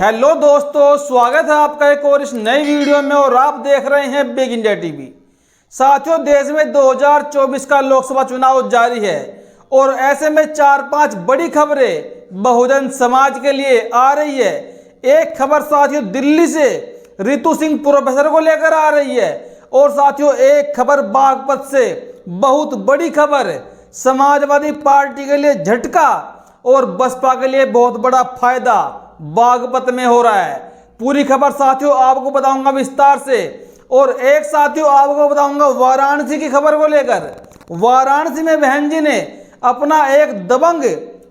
Hello दोस्तों, स्वागत है आपका एक और इस नई वीडियो में और आप देख रहे हैं बिग इंडिया टीवी। साथियों, देश में 2024 का लोकसभा चुनाव जारी है और ऐसे में 4-5 बड़ी खबरें बहुजन समाज के लिए आ रही है। एक खबर साथियों दिल्ली से रितु सिंह प्रोफेसर को लेकर आ रही है और साथियों एक खबर बागपत से, बहुत बड़ी खबर, समाजवादी पार्टी के लिए झटका और बसपा के लिए बहुत बड़ा फायदा बागपत में हो रहा है। पूरी खबर साथियों आपको बताऊंगा विस्तार से। और एक साथियों आपको बताऊंगा वाराणसी की खबर को लेकर। वाराणसी में बहन जी ने अपना एक दबंग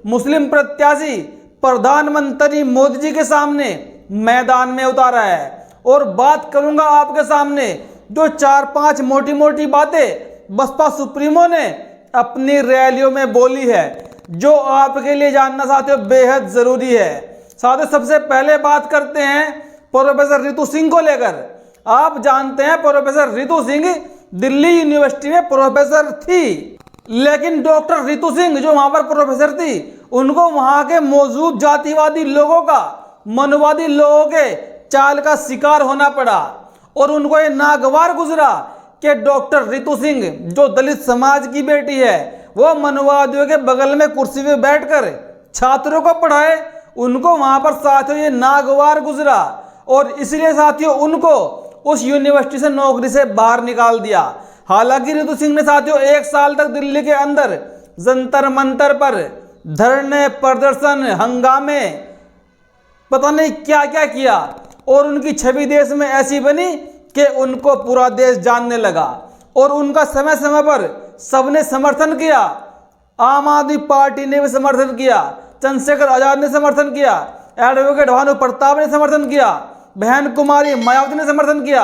मुस्लिम प्रत्याशी प्रधानमंत्री मोदी जी के सामने मैदान में उतारा है और बात करूंगा आपके सामने जो 4-5 मोटी मोटी बातें बसपा सुप्रीमो ने अपनी रैलियों में बोली है, जो आपके लिए जानना साथियों बेहद जरूरी है। साथियों सबसे पहले बात करते हैं प्रोफेसर रितु सिंह को लेकर। आप जानते हैं प्रोफेसर रितु सिंह दिल्ली यूनिवर्सिटी में प्रोफेसर थी, लेकिन डॉक्टर रितु सिंह जो वहां पर प्रोफेसर थी उनको वहां के मौजूद जातिवादी लोगों का, मनुवादी लोगों के चाल का शिकार होना पड़ा और उनको ये नागवार गुजरा कि डॉक्टर रितु सिंह जो दलित समाज की बेटी है वो मनुवादियों के बगल में कुर्सी पे बैठकर छात्रों को पढ़ाए। उनको वहां पर साथियों ये नागवार गुजरा और इसलिए साथियों उनको उस यूनिवर्सिटी से नौकरी से बाहर निकाल दिया। हालांकि रितु सिंह ने साथियों 1 साल तक दिल्ली के अंदर जंतर मंतर पर धरने, प्रदर्शन, हंगामे, पता नहीं क्या क्या किया और उनकी छवि देश में ऐसी बनी कि उनको पूरा देश जानने लगा और उनका समय समय पर सबने समर्थन किया। आम आदमी पार्टी ने भी समर्थन किया, चंद्रशेखर आजाद ने समर्थन किया, एडवोकेट भानु प्रताप ने समर्थन किया, बहन कुमारी मायावती ने समर्थन किया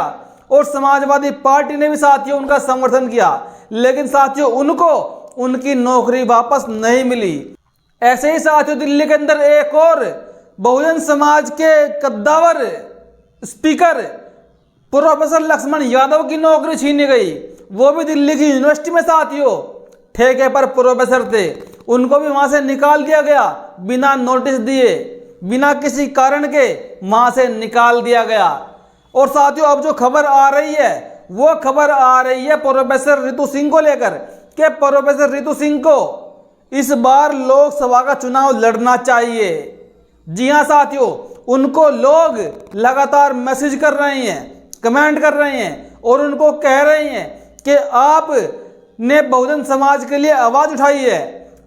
और समाजवादी पार्टी ने भी साथियों उनका समर्थन किया। लेकिन साथियों उनको उनकी नौकरी वापस नहीं मिली। ऐसे ही साथियों दिल्ली के अंदर एक और बहुजन समाज के कद्दावर स्पीकर प्रोफेसर लक्ष्मण यादव की नौकरी छीनी गई। वो भी दिल्ली की यूनिवर्सिटी में साथियों ठेके पर प्रोफेसर थे, उनको भी वहां से निकाल दिया गया बिना नोटिस दिए, बिना किसी कारण के वहां से निकाल दिया गया। और साथियों अब जो खबर आ रही है वो खबर आ रही है प्रोफेसर रितु सिंह को लेकर कि प्रोफेसर रितु सिंह को इस बार लोकसभा का चुनाव लड़ना चाहिए। जी हाँ साथियों, उनको लोग लगातार मैसेज कर रहे हैं, कमेंट कर रहे हैं और उनको कह रहे हैं कि आप ने बहुजन समाज के लिए आवाज उठाई है,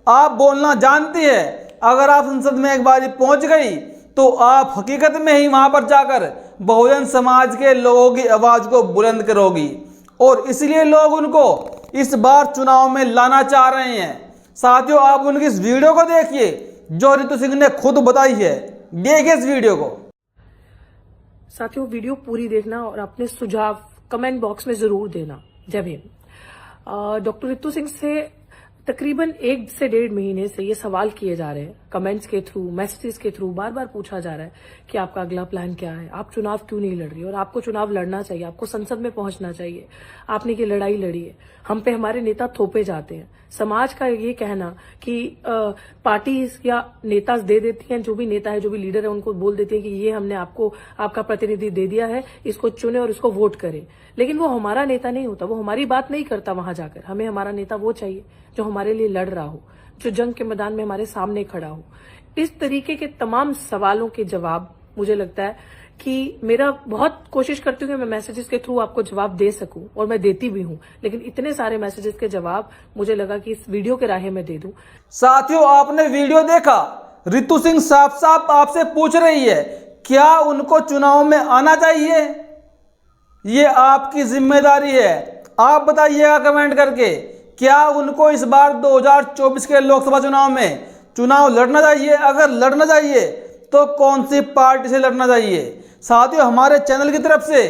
आप बोलना जानती है। अगर आप संसद में एक बारी पहुंच गई तो आप हकीकत में ही वहां पर जाकर बहुजन समाज के लोगों की आवाज को बुलंद करोगी और इसलिए लोग उनको इस बार चुनाव में लाना चाह रहे हैं। साथियों आप उनकी इस वीडियो को देखिए जो रितु सिंह ने खुद बताई है। देखिए इस वीडियो को। साथियों वीडियो पूरी देखना और अपने सुझाव कमेंट बॉक्स में जरूर देना। जय भीम। डॉक्टर रितु सिंह से तकरीबन 1 से 1.5 महीने से ये सवाल किए जा रहे हैं, कमेंट्स के थ्रू, मैसेजेस के थ्रू बार बार पूछा जा रहा है कि आपका अगला प्लान क्या है, आप चुनाव क्यों नहीं लड़ रही और आपको चुनाव लड़ना चाहिए, आपको संसद में पहुंचना चाहिए, आपने ये लड़ाई लड़ी है। हम पे हमारे नेता थोपे जाते हैं। समाज का ये कहना कि पार्टी या नेता दे देती हैं, जो भी नेता है, जो भी लीडर है, उनको बोल देती है कि ये हमने आपको आपका प्रतिनिधि दे दिया है, इसको चुने और इसको वोट करें। लेकिन वो हमारा नेता नहीं होता, वो हमारी बात नहीं करता वहां जाकर। हमें हमारा नेता वो चाहिए जो हमारे लिए लड़ रहा हो, जो जंग के मैदान में हमारे सामने खड़ा हो। इस तरीके के तमाम सवालों के जवाब मुझे लगता है कि मेरा बहुत कोशिश करती हूँ कि मैं मैसेजेस के थ्रू आपको जवाब दे सकूं और मैं देती भी हूं, लेकिन इतने सारे मैसेजेस के जवाब मुझे लगा कि इस वीडियो के राहे में दे दूं। साथियों आपने वीडियो देखा, रितु सिंह साफ साफ आपसे पूछ रही है क्या उनको चुनाव में आना चाहिए। ये आपकी जिम्मेदारी है, आप बताइएगा कमेंट करके क्या उनको इस बार 2024 के लोकसभा चुनाव में चुनाव लड़ना चाहिए। अगर लड़ना चाहिए तो कौन सी पार्टी से लड़ना चाहिए। साथियों हमारे चैनल की तरफ से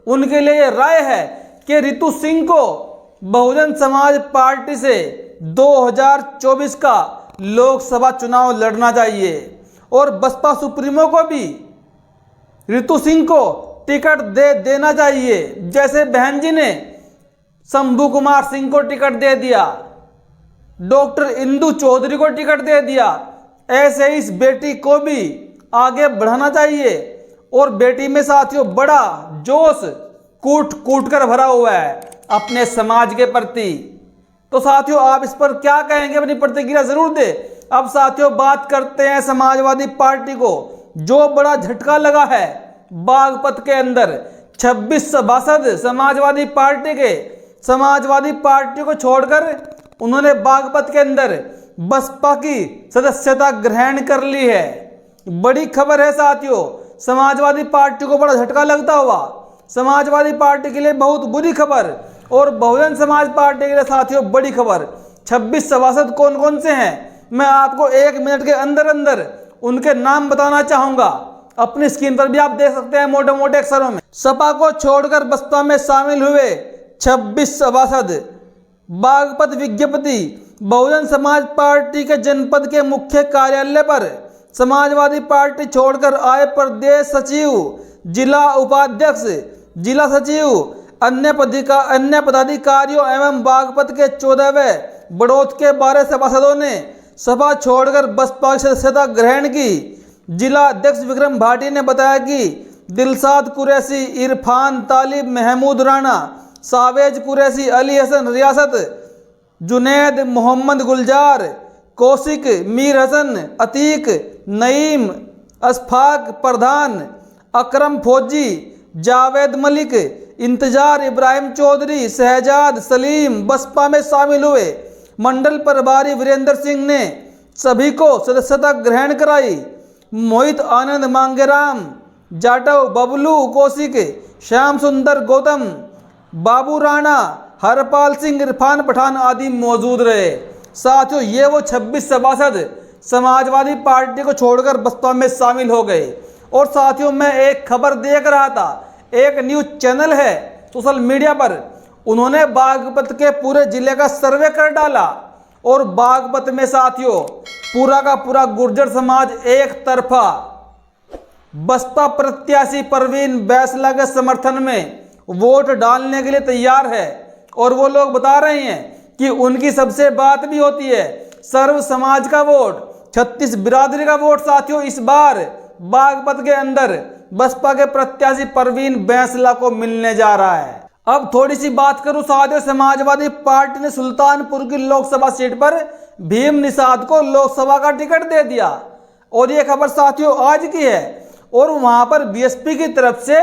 उनके लिए राय है कि रितु सिंह को बहुजन समाज पार्टी से 2024 का लोकसभा चुनाव लड़ना चाहिए और बसपा सुप्रीमो को भी रितु सिंह को टिकट दे देना चाहिए। जैसे बहन जी ने शंभू कुमार सिंह को टिकट दे दिया, डॉक्टर इंदु चौधरी को टिकट दे दिया, ऐसे इस बेटी को भी आगे बढ़ाना चाहिए। और बेटी में साथियों बड़ा जोश कूट कूट कर भरा हुआ है अपने समाज के प्रति। तो साथियों आप इस पर क्या कहेंगे, अपनी प्रतिक्रिया जरूर दे। अब साथियों बात करते हैं समाजवादी पार्टी को जो बड़ा झटका लगा है बागपत के अंदर। 26 सभासद समाजवादी पार्टी के, समाजवादी पार्टी को छोड़कर उन्होंने बागपत के अंदर बसपा की सदस्यता ग्रहण कर ली है। बड़ी खबर है साथियों, समाजवादी पार्टी को बड़ा झटका लगता हुआ, समाजवादी पार्टी के लिए बहुत बुरी खबर और बहुजन समाज पार्टी के लिए साथियों बड़ी खबर। 26 सभासद कौन कौन से हैं मैं आपको 1 मिनट के अंदर अंदर उनके नाम बताना चाहूंगा। अपनी स्क्रीन पर भी आप देख सकते हैं मोटे मोटे अक्षरों में। सपा को छोड़कर बसपा में शामिल हुए 26 सभासद। बागपत विज्ञप्ति, बहुजन समाज पार्टी के जनपद के मुख्य कार्यालय पर समाजवादी पार्टी छोड़कर आए प्रदेश सचिव, जिला उपाध्यक्ष, जिला सचिव, अन्य पदाधिकारियों एवं बागपत के 14वें बड़ौत के 12 सभासदों ने सभा छोड़कर बसपा की सदस्यता ग्रहण की। जिला अध्यक्ष विक्रम भाटी ने बताया कि दिलशाद कुरैशी, इरफान तालिब, महमूद राणा, सावेज कुरैशी, अली हसन रियासत, जुनैद, मोहम्मद गुलजार, कौशिक, मीर हसन, अतीक, नईम, अशफाक प्रधान, अकरम फौजी, जावेद मलिक, इंतजार इब्राहिम चौधरी, शहजाद सलीम बसपा में शामिल हुए। मंडल प्रभारी वीरेंद्र सिंह ने सभी को सदस्यता ग्रहण कराई। मोहित आनंद मांगेराम, जाटव, बबलू कौशिक, श्याम सुंदर गौतम, बाबू राणा, हरपाल सिंह, इरफान पठान आदि मौजूद रहे। साथियों ये वो 26 सभासद समाजवादी पार्टी को छोड़कर बसपा में शामिल हो गए। और साथियों मैं एक खबर देख रहा था, एक न्यूज चैनल है सोशल मीडिया पर, उन्होंने बागपत के पूरे जिले का सर्वे कर डाला और बागपत में साथियों पूरा का पूरा गुर्जर समाज एक तरफा बसपा प्रत्याशी परवीन बैसला के समर्थन में वोट डालने के लिए तैयार है। और वो लोग बता रहे हैं कि उनकी सबसे बात भी होती है सर्व समाज का वोट, 36 बिरादरी का वोट साथियों इस बार बागपत के अंदर बसपा के प्रत्याशी परवीन बैसला को मिलने जा रहा है। अब थोड़ी सी बात करूं साथियों, समाजवादी पार्टी ने सुल्तानपुर की लोकसभा सीट पर भीम निषाद को लोकसभा का टिकट दे दिया। और ये खबर साथियों आज की है। और वहां पर बीएसपी की तरफ से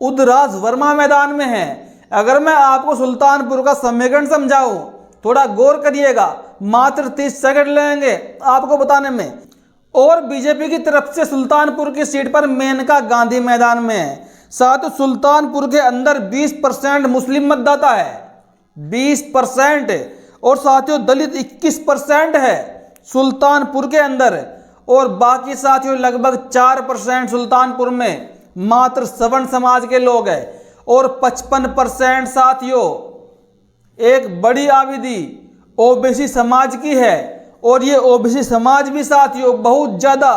उदराज वर्मा मैदान में है। अगर मैं आपको सुल्तानपुर का समीकरण समझाऊं, थोड़ा गौर करिएगा, मात्र 30 सेकंड लगेंगे आपको बताने में। और बीजेपी की तरफ से सुल्तानपुर की सीट पर मेनका गांधी मैदान में है। साथ सुल्तानपुर के अंदर 20% मुस्लिम मतदाता है, 20%। और साथियों दलित 21% है सुल्तानपुर के अंदर। और बाकी साथियों लगभग 4% सुल्तानपुर में मात्र सवर्ण समाज के लोग हैं। और 55% साथियों एक बड़ी आबादी ओबीसी समाज की है। और ये ओबीसी समाज भी साथियों बहुत ज्यादा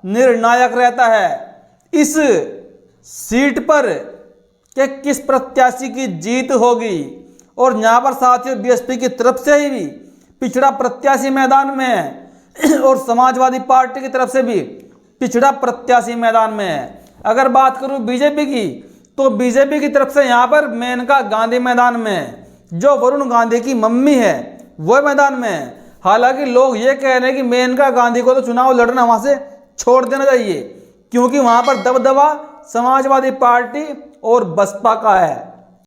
निर्णायक रहता है इस सीट पर कि किस प्रत्याशी की जीत होगी। और यहाँ पर साथियों बीएसपी की तरफ से ही भी पिछड़ा प्रत्याशी मैदान में है और समाजवादी पार्टी की तरफ से भी पिछड़ा प्रत्याशी मैदान में है। अगर बात करूँ बीजेपी की तो बीजेपी की तरफ से यहाँ पर मेनका गांधी मैदान में है, जो वरुण गांधी की मम्मी है वो मैदान में है। हालांकि लोग ये कह रहे हैं कि मेनका गांधी को तो चुनाव लड़ना वहां से छोड़ देना चाहिए, क्योंकि वहां पर दबदबा समाजवादी पार्टी और बसपा का है।